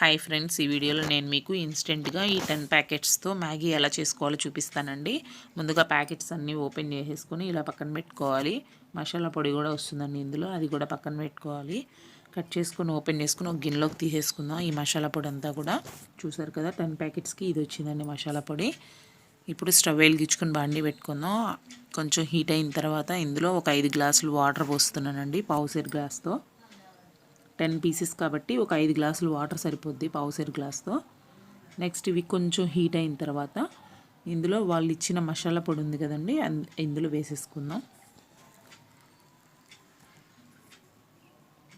Hi friends, ఈ వీడియోలో నేను మీకు ఇన్స్టెంట్గా ఈ 10 ప్యాకెట్స్తో మ్యాగీ ఎలా చేసుకోవాలో చూపిస్తానండి. ముందుగా ప్యాకెట్స్ అన్నీ ఓపెన్ చేసేసుకొని ఇలా పక్కన పెట్టుకోవాలి. మసాలా పొడి కూడా వస్తుందండి ఇందులో, అది కూడా పక్కన పెట్టుకోవాలి. కట్ చేసుకొని ఓపెన్ చేసుకుని ఒక గిన్నెలోకి తీసేసుకుందాం. ఈ మసాలా పొడి అంతా కూడా చూసారు కదా, 10 ప్యాకెట్స్కి ఇది వచ్చిందండి మసాలా పొడి. ఇప్పుడు స్టవ్ వెలిగించుకొని బాండి పెట్టుకుందాం. కొంచెం హీట్ అయిన తర్వాత ఇందులో ఒక 5 గ్లాసులు వాటర్ పోస్తున్నానండి, పావుసేరు గ్లాస్తో. 10 పీసెస్ కాబట్టి ఒక 5 గ్లాసులు వాటర్ సరిపోద్ది పావుసేరు గ్లాస్తో. నెక్స్ట్ ఇవి కొంచెం హీట్ అయిన తర్వాత ఇందులో వాళ్ళు ఇచ్చిన మసాలా పొడి ఉంది కదండి, ఇందులో వేసేసుకుందాం.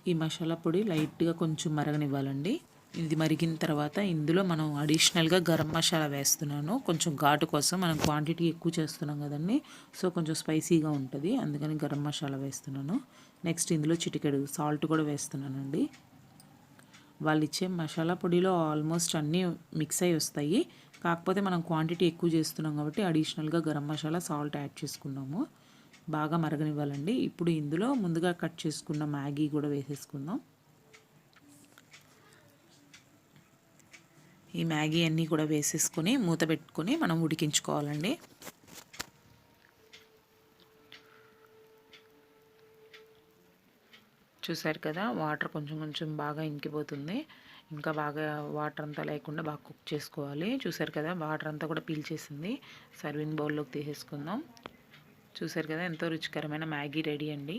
ఈ మసాలా పొడి లైట్గా కొంచెం మరగనివ్వాలండి. ఇది మరిగిన తర్వాత ఇందులో మనం అడిషనల్గా గరం మసాలా వేస్తున్నాను. కొంచెం ఘాటు కోసం, మనం క్వాంటిటీ ఎక్కువ చేస్తున్నాం కదండి, సో కొంచెం స్పైసీగా ఉంటుంది, అందుకని గరం మసాలా వేస్తున్నాను. నెక్స్ట్ ఇందులో చిటికెడు సాల్ట్ కూడా వేస్తున్నానండి. వాళ్ళు ఇచ్చే మసాలా పొడిలో ఆల్మోస్ట్ అన్నీ మిక్స్ అయి వస్తాయి, కాకపోతే మనం క్వాంటిటీ ఎక్కువ చేస్తున్నాం కాబట్టి అడిషనల్గా గరం మసాలా, సాల్ట్ యాడ్ చేసుకున్నాము. బాగా మరగనివ్వాలండి. ఇప్పుడు ఇందులో ముందుగా కట్ చేసుకున్న మ్యాగీ కూడా వేసేసుకుందాం. ఈ మ్యాగీ అన్నీ కూడా వేసేసుకొని మూత పెట్టుకొని మనం ఉడికించుకోవాలండి. చూసారు కదా, వాటర్ కొంచెం కొంచెం బాగా ఇంకిపోతుంది. ఇంకా బాగా వాటర్ అంతా లేకుండా బాగా కుక్ చేసుకోవాలి. చూసారు కదా, వాటర్ అంతా కూడా పీల్చేసింది. సర్వింగ్ బౌల్లోకి తీసేసుకుందాం. చూసారు కదా, ఎంతో రుచికరమైన మ్యాగీ రెడీ అండి.